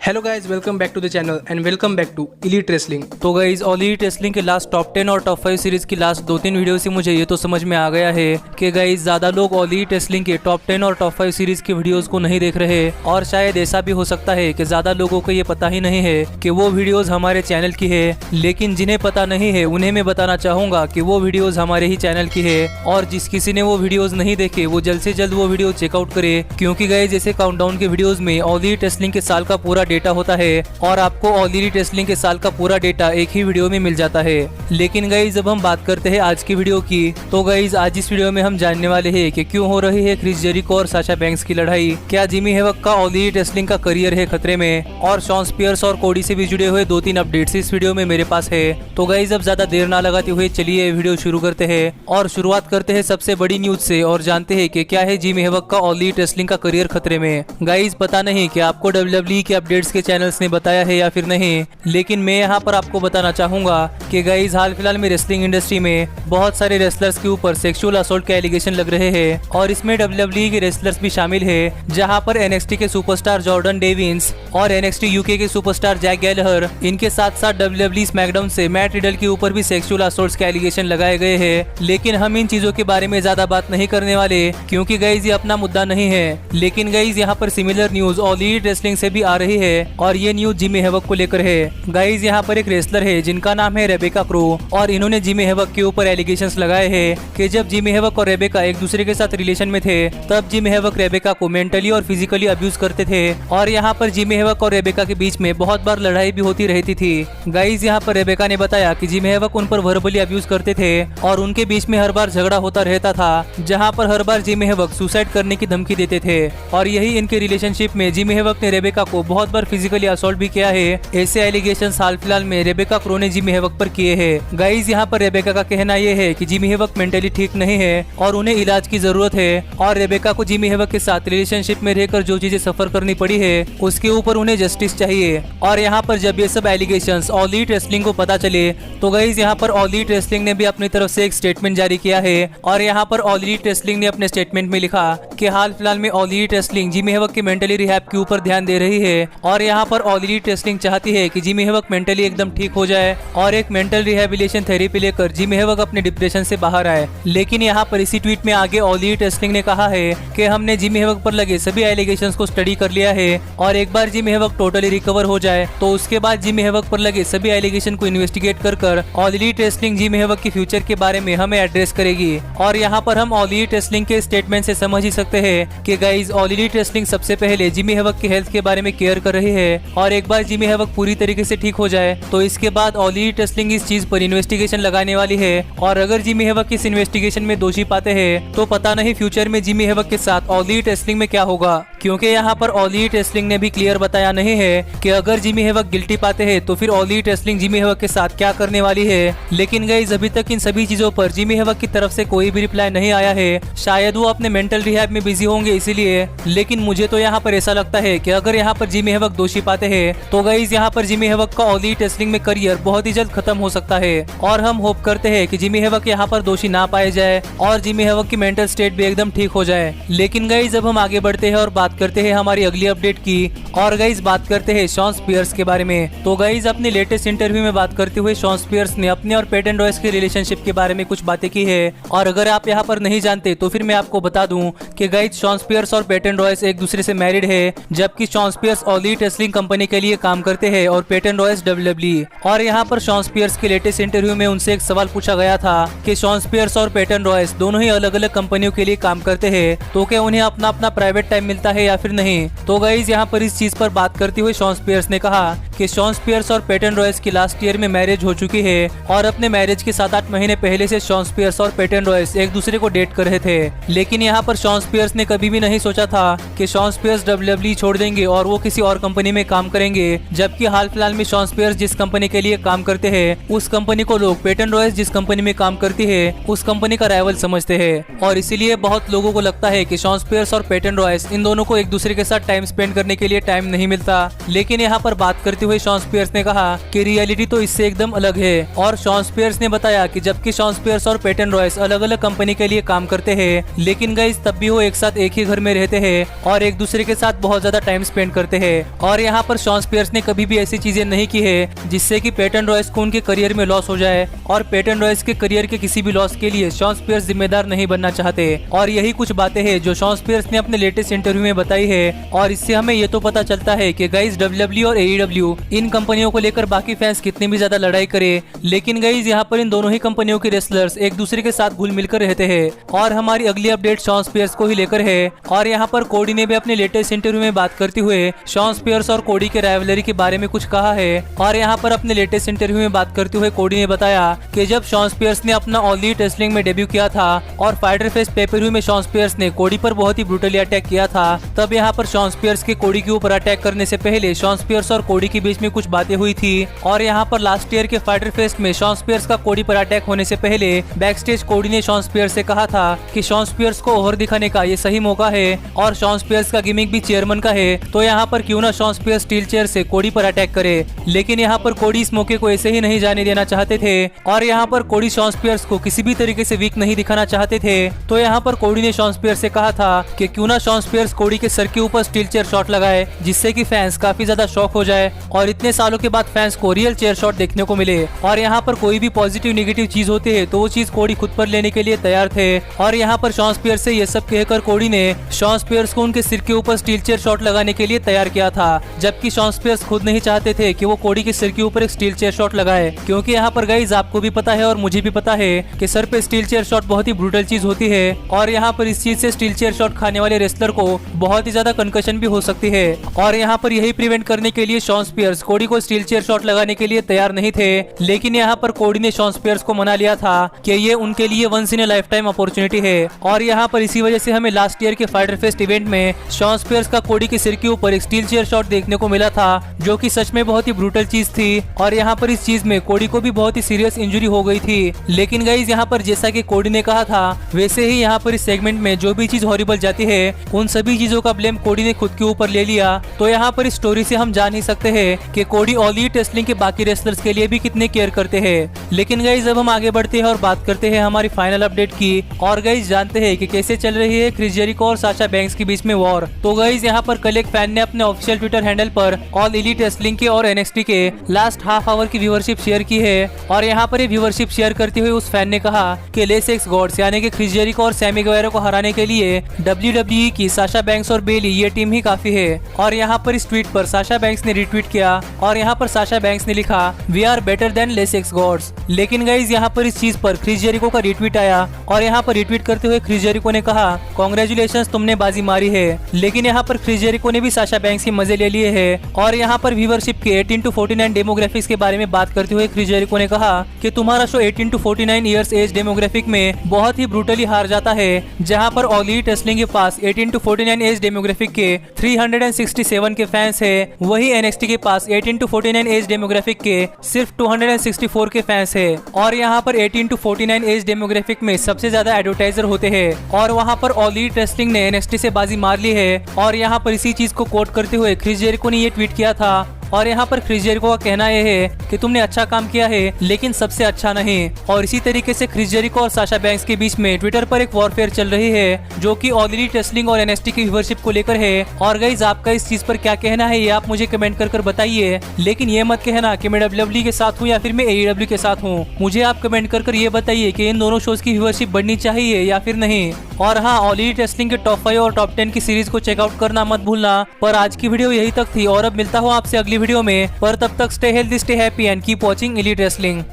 Hello guys, welcome back to the channel and welcome back to Elite Wrestling. तो guys Elite Wrestling के last top 10 और top 5 series की last 2-3 video से मुझे ये तो समझ में आ गया है कि गाइज ज्यादा लोग एलीट रेसलिंग के टॉप 10 और टॉप 5 सीरीज की वीडियोस को नहीं देख रहे, और शायद ऐसा भी हो सकता है कि ज्यादा लोगों को ये पता ही नहीं है कि वो वीडियोज हमारे चैनल की है। लेकिन जिन्हें पता नहीं है उन्हें मैं बताना चाहूंगा कि वो वीडियोज हमारे ही चैनल की है, और जिस किसी ने वो वीडियोज नहीं देखे वो जल्द से जल्द वो वीडियो चेकआउट करे, क्योंकि गाइज जैसे काउंटडाउन के वीडियोज में एलीट रेसलिंग के साल का पूरा डेटा होता है और आपको एलीट रेसलिंग के साल का पूरा डेटा एक ही वीडियो में मिल जाता है। लेकिन गाइज जब हम बात करते हैं आज की वीडियो की, तो गाइज आज इस वीडियो में हम जानने वाले हैं कि क्यों हो रही है क्रिस जेरिको और साशा बैंक्स की लड़ाई, क्या जिमी हेवक का एलीट रेसलिंग का करियर है खतरे में, और शॉन स्पियर्स और कोडी से भी जुड़े हुए 2-3 अपडेट्स इस वीडियो में मेरे पास है। तो गाइज अब ज्यादा देर ना लगाते हुए चलिए वीडियो शुरू करते हैं, और शुरुआत करते हैं सबसे बड़ी न्यूज से और जानते हैं कि क्या है जिमी हेवक का एलीट रेसलिंग का करियर खतरे में। गाइज पता नहीं कि आपको WWE के अपडेट्स के चैनल्स ने बताया है या फिर नहीं, लेकिन मैं यहाँ पर आपको बताना चाहूंगा कि गाइज हाल फिलहाल में रेसलिंग इंडस्ट्री में बहुत सारे रेसलर्स के ऊपर सेक्सुअल असॉल्ट के एलिगेशन लग रहे हैं, और इसमें WWE के रेसलर्स भी शामिल है, जहाँ पर NXT के सुपरस्टार जॉर्डन डेविंस और NXT UK के सुपरस्टार जैक गैलहर, इनके साथ साथ WWE स्मैकडाउन से मैट रिडल के ऊपर भी सेक्सुअल असॉल्ट के एलिगेशन लगाए गए हैं। लेकिन हम इन चीजों के बारे में ज्यादा बात नहीं करने वाले, क्योंकि गाइज ये अपना मुद्दा नहीं है। लेकिन गाइज यहाँ पर सिमिलर न्यूज एलीट रेसलिंग से भी आ रही है, और ये न्यूज जिमी हेवक को लेकर है। गाइज यहाँ पर एक रेसलर है जिनका नाम है रेबेका क्रो, और इन्होंने जिमी हेवक के ऊपर एलिगेशंस लगाए हैं कि जब जिमी हेवक और रेबेका एक दूसरे के साथ रिलेशन में थे, तब जिमी हेवक रेबेका को मेंटली और फिजिकली अब्यूज करते थे, और यहाँ पर जिमी हेवक और रेबेका के बीच में बहुत बार लड़ाई भी होती रहती थी। गाइज यहाँ पर रेबेका ने बताया कि जिमी हेवक उन पर वर्बली अब्यूज करते थे, और उनके बीच में हर बार झगड़ा होता रहता था, जहाँ पर हर बार जिमी हेवक सुसाइड करने की धमकी देते थे, और यही इनके रिलेशनशिप में जिमी हेवक ने रेबेका को बहुत बार फिजिकली असॉल्ट भी किया है। ऐसे एलिगेशंस हाल फिलहाल में रेबेका क्रो ने जिमी हेवक पर किए हैं। गाइज यहाँ पर रेबेका का कहना यह है कि जिमी हेवक मेंटली ठीक नहीं है और उन्हें इलाज की जरूरत है, और रेबेका को जिमी हेवक के साथ रिलेशनशिप में रहकर जो चीजें सफर करनी पड़ी है उसके ऊपर उन्हें जस्टिस चाहिए। और यहाँ पर जब ये सब एलिगेशंस एलीट रेसलिंग को पता चले, तो गाइज यहाँ पर एलीट रेसलिंग ने भी अपनी तरफ से एक स्टेटमेंट जारी किया है, और यहाँ पर एलीट रेसलिंग ने अपने स्टेटमेंट में लिखा कि हाल फिलहाल में एलीट रेसलिंग जिमी हेवक के मेंटली रिहैब के ऊपर ध्यान दे रही है, और यहाँ पर एलीट रेसलिंग चाहती है कि जिमी हेवक मेंटली एकदम ठीक हो जाए और एक मेंटल रिहेबिलिटेशन थेरेपी लेकर जिमी हेवक अपने डिप्रेशन से बाहर आए। लेकिन यहाँ पर इसी ट्वीट में आगे एलीट रेसलिंग ने कहा है कि हमने जिमी हेवक पर लगे सभी एलिगेशंस को स्टडी कर लिया है, और एक बार जिमी हेवक टोटली रिकवर हो जाए तो उसके बाद जिमी हेवक पर लगे सभी एलिगेशन को इन्वेस्टिगेट कर एलीट रेसलिंग जिमी हेवक के फ्यूचर के बारे में हमें एड्रेस करेगी। और यहाँ पर हम एलीट रेसलिंग के स्टेटमेंट से समझ ही सकते हैं कि गाइज एलीट रेसलिंग सबसे पहले जिमी हेवक की हेल्थ के बारे में केयर कर रही है, और एक बार जिमी हेवक पूरी तरीके से ठीक हो जाए तो इसके बाद एलीट रेसलिंग इस चीज पर इन्वेस्टिगेशन लगाने वाली है, और अगर जिमी हेवक इस इन्वेस्टिगेशन में दोषी पाते हैं तो पता नहीं फ्यूचर में जिमी हेवक के साथ एलीट रेसलिंग में क्या होगा, क्योंकि यहाँ पर एलीट रेसलिंग ने भी क्लियर बताया नहीं है कि अगर जिमी हेवक गिल्टी पाते हैं तो फिर एलीट रेसलिंग जिमी हेवक के साथ क्या करने वाली है। लेकिन गाइस अभी तक इन सभी चीजों पर जिमी हेवक की तरफ से कोई भी रिप्लाई नहीं आया है, शायद वो अपने मेंटल रिहैब में बिजी होंगे इसीलिए। लेकिन मुझे तो यहाँ पर ऐसा लगता है कि अगर यहाँ पर जिमी हेवक दोषी पाते हैं तो गाइस यहाँ पर जिमी हेवक का एलीट रेसलिंग में करियर बहुत ही जल्द खत्म हो सकता है, और हम होप करते हैं कि जिमी हेवक यहाँ पर दोषी ना पाए जाए और जिमी हेवक की मेंटल स्टेट भी एकदम ठीक हो जाए। लेकिन गाइस अब हम आगे बढ़ते हैं और बात करते हैं हमारी अगली अपडेट की, और गाइस बात करते हैं शॉन स्पियर्स के बारे में। तो गाइस अपने लेटेस्ट इंटरव्यू में बात करते हुए शॉन स्पियर्स ने अपने और पेटन रॉयस के रिलेशनशिप के बारे में कुछ बातें की है, और अगर आप यहाँ पर नहीं जानते तो फिर मैं आपको बता दूं कि गाइस शॉन स्पियर्स और पेटन रॉयस एक दूसरे से मैरिड है, जबकि Shawn Spears Elite Wrestling company के लिए काम करते हैं और पेटन रॉयस WWE। और यहाँ पर शॉन स्पियर्स के लेटेस्ट इंटरव्यू में उनसे एक सवाल पूछा गया था कि शॉन स्पियर्स और पेटन रॉयस दोनों ही अलग अलग कंपनियों के लिए काम करते हैं, तो क्या उन्हें अपना अपना प्राइवेट टाइम मिलता है या फिर नहीं। तो गाइज यहाँ पर इस चीज पर बात करते हुए शॉन स्पियर्स ने कहा कि शॉन स्पियर्स और पेटन रॉयस की लास्ट ईयर में मैरिज हो चुकी है, और अपने मैरिज के 7-8 महीने पहले से शॉन स्पियर्स और पेटन रॉयस एक दूसरे को डेट कर रहे थे। लेकिन यहाँ पर शॉन स्पियर्स ने कभी भी नहीं सोचा था कि शॉन स्पियर्स WWE छोड़ देंगे और वो किसी और कंपनी में काम करेंगे, जबकि हाल फिलहाल में शॉन स्पियर्स जिस कंपनी के लिए काम करते हैं उस कंपनी को लोग पेटन रॉयस जिस कंपनी में काम करती है उस कंपनी का राइवल समझते हैं, और इसीलिए बहुत लोगों को लगता है कि शॉन स्पियर्स और पेटन रॉयस इन दोनों को एक दूसरे के साथ टाइम स्पेंड करने के लिए टाइम नहीं मिलता। लेकिन यहाँ पर बात करते हुए शॉन स्पियर्स ने कहा कि रियलिटी तो इससे एकदम अलग है। और शॉन स्पियर्स ने बताया कि जबकि शॉन स्पियर्स और पेटन रॉयस अलग अलग कंपनी के लिए काम करते हैं, लेकिन गाइस तब भी वो एक साथ एक ही घर में रहते हैं और एक दूसरे के साथ बहुत ज्यादा टाइम स्पेंड करते हैं। और यहाँ पर शॉन स्पियर्स ने कभी भी ऐसी चीजें नहीं की है जिससे कि पेटन रॉयस को उनके करियर में लॉस हो जाए, और पेटन रॉयस के करियर के किसी भी लॉस के लिए शॉन स्पियर्स जिम्मेदार नहीं बनना चाहते। और यही कुछ बातें हैं जो शॉन स्पियर्स ने अपने लेटेस्ट इंटरव्यू में बताई है। और इससे हमें ये तो पता चलता है कि गाइस WWE और AEW इन कंपनियों को लेकर बाकी फैंस कितनी भी ज्यादा लड़ाई करे, लेकिन गाइस यहाँ पर इन दोनों ही कंपनियों के रेसलर्स एक दूसरे के साथ घुल मिलकर रहते हैं। और हमारी अगली अपडेट शॉन स्पियर्स को ही लेकर है। और यहाँ पर कोडी ने भी अपने लेटेस्ट इंटरव्यू में बात करते हुए शॉन स्पियर्स और कोडी के राइवलरी के बारे में कुछ कहा है। और यहाँ पर अपने लेटेस्ट इंटरव्यू में बात करते हुए कोडी ने बताया कि जब शॉन स्पियर्स ने अपना ऑल एलीट रेसलिंग में डेब्यू किया था और फाइटर फेस्ट पेपर व्यू में शॉन स्पियर्स ने कोडी पर बहुत ही ब्रूटली अटैक किया था, तब यहाँ पर शॉन स्पियर्स के कोडी के ऊपर अटैक करने से पहले शॉन स्पियर्स और कोडी के बीच में कुछ बातें हुई थी। और यहाँ पर लास्ट ईयर के फाइटर फेस्ट में शॉन स्पियर्स का कोडी पर अटैक होने से पहले बैक स्टेज कोडी ने शॉन स्पियर्स से कहा था कि शॉन स्पियर्स को ओवर दिखाने का ये सही मौका है और शॉन स्पियर्स का गिमिक भी चेयरमैन का है, तो यहाँ पर क्यों ना शॉन स्पियर्स स्टील चेयर से कोडी पर अटैक करे। लेकिन यहाँ पर कोडी इस मौके को ऐसे ही नहीं जाने देना चाहते थे और यहाँ पर कोडी शॉन स्पियर्स को किसी भी तरीके से वीक नहीं दिखाना चाहते थे। तो यहाँ पर कोडी ने शॉन स्पियर्स से कहा था कि क्यों ना शॉन स्पियर्स कोडी के सर के ऊपर स्टील चेयर शॉट लगाए, जिससे कि फैंस काफी ज्यादा शॉक हो जाए और इतने सालों के बाद फैंस को रियल चेयर शॉट देखने को मिले। और यहाँ पर कोई भी पॉजिटिव नेगेटिव चीज होती है तो वो चीज कोडी खुद पर लेने के लिए तैयार थे। और यहाँ पर शॉन स्पियर्स से ये सब कहकर कोडी ने शॉन स्पियर्स को उनके सिर के ऊपर स्टील चेयर शॉट लगाने के लिए तैयार किया था, जबकि शॉन स्पियर्स खुद नहीं चाहते थे कि वो कोडी के सिर के ऊपर एक स्टील चेयर शॉट लगाए, क्योंकि यहाँ पर गाइस आपको भी पता है और मुझे भी पता है कि सर पे स्टील चेयर शॉट बहुत ही ब्रूटल चीज होती है और यहाँ पर इस चीज से स्टील चेयर शॉट खाने वाले रेसलर को बहुत ही ज्यादा कंकशन भी हो सकती है। और यहाँ पर यही प्रिवेंट करने के लिए शॉन स्पियर्स कोडी को स्टील चेयर शॉट लगाने के लिए तैयार नहीं थे, लेकिन यहाँ पर कोडी ने शॉन स्पियर्स को मना लिया था कि ये उनके लिए once in a lifetime opportunity है। और यहाँ पर इसी वजह से हमें लास्ट ईयर के फाइटर फेस्ट इवेंट में शॉन स्पियर्स का कोडी के सिर के ऊपर एक स्टील चेयर शॉट देखने को मिला था, जो कि सच में बहुत ही ब्रूटल चीज थी। और यहाँ पर इस चीज में कोडी को भी बहुत ही सीरियस इंजरी हो गई थी। लेकिन गाइस यहाँ पर जैसा कि कोडी ने कहा था वैसे ही यहाँ पर इस सेगमेंट में जो भी चीज हॉरिबल जाती है उन सभी चीजों का ब्लेम कोडी ने खुद के ऊपर ले लिया। तो यहाँ पर इस स्टोरी से हम जान ही सकते हैं कि कोडी ऑल एलीट रेसलिंग के बाकी रेसलर्स के लिए भी कितने केयर करते हैं। लेकिन गाइस अब हम आगे बढ़ते हैं और बात करते हैं हमारी फाइनल अपडेट की। और गाइस जानते हैं कि कैसे चल रही है क्रिस जेरिको और साशा बैंक्स के बीच में वॉर। तो गाइस यहाँ पर कल एक फैन ने अपने ऑफिशियल ट्विटर हैंडल पर ऑल एलीट रेसलिंग के और NXT के लास्ट हाफ आवर की व्यूअरशिप शेयर की है। और यहाँ पर ये व्यूअरशिप शेयर करते हुए उस फैन ने कहा कि लेस एक्स गॉड्स यानी कि क्रिस जेरिको और सैमी गुएरो को हराने के लिए WWE की साशा बैंक्स और बेली ये टीम ही काफी है। और यहाँ पर इस ट्वीट पर साशा बैंक्स ने रिट्वीट किया और यहाँ पर साशा बैंक्स ने लिखा we are better than less ex gods. लेकिन गाइस यहाँ पर इस चीज पर क्रिस जेरिको का रिट्वीट आया और यहाँ पर रिट्वीट करते हुए क्रिस जेरिको ने कहा कांग्रेचुलेशंस तुमने बाजी मारी है। लेकिन यहाँ पर क्रिस जेरिको ने भी साशा बैंक्स के मजे ले लिए हैं। और यहाँ पर व्यूअरशिप के 18 to 49 डेमोग्राफिक्स के बारे में बात करते हुए क्रिस जेरिको ने कहा कि तुम्हारा show 18 to 49 years age demographic में बहुत ही ब्रूटली हार जाता है, जहाँ पर ऑल एलीट रेसलिंग के पास 18 to 49 एज डेमोग्राफिक के 367 के फैंस है, वही NXT के पास 18 to 49 एज डेमोग्राफिक के सिर्फ 264 के फैंस है। और यहाँ पर 18 to 49 एज डेमोग्राफिक में सबसे ज्यादा एडवर्टाइजर होते हैं और वहाँ पर ऑल एलीट रेसलिंग ने NXT से बाजी मार ली है। और यहाँ पर इसी चीज को कोट करते हुए क्रिस जेरिको ने ये ट्वीट किया था। और यहाँ पर क्रिस जेरिको का कहना यह है कि तुमने अच्छा काम किया है लेकिन सबसे अच्छा नहीं। और इसी तरीके से क्रिस जेरिको और साशा बैंक्स के बीच में ट्विटर पर एक वॉरफेयर चल रही है जो कि ऑल एलीट रेसलिंग और NXT की व्यूअरशिप को लेकर है। और गाइस आपका इस चीज पर क्या कहना है ये आप मुझे कमेंट कर बताइए, लेकिन ये मत कहना कि मैं WWE के साथ हूँ या फिर मैं AEW के साथ हूँ। मुझे आप कमेंट कर ये बताइए कि इन दोनों शोज की व्यूअरशिप बढ़नी चाहिए या फिर नहीं। और हाँ, ऑल एलीट रेसलिंग के टॉप 5 और टॉप 10 की सीरीज को चेकआउट करना मत भूलना। पर आज की वीडियो यही तक थी और अब मिलता हूँ आपसे अगली वीडियो में। पर तब तक stay healthy, stay happy and keep watching Elite Wrestling.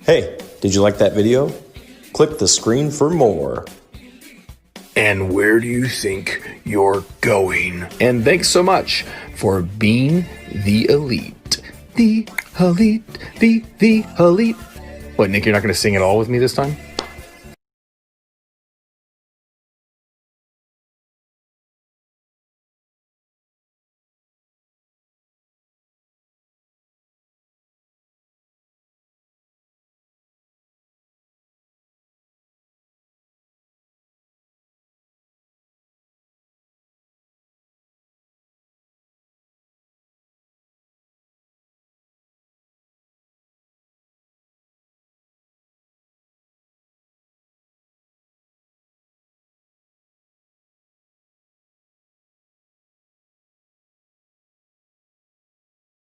Hey, did you like that video? Click the screen for more. And where do you think you're going? And thanks so much for being the elite. The elite, the elite. What, Nick, you're not going to sing it all with me this time?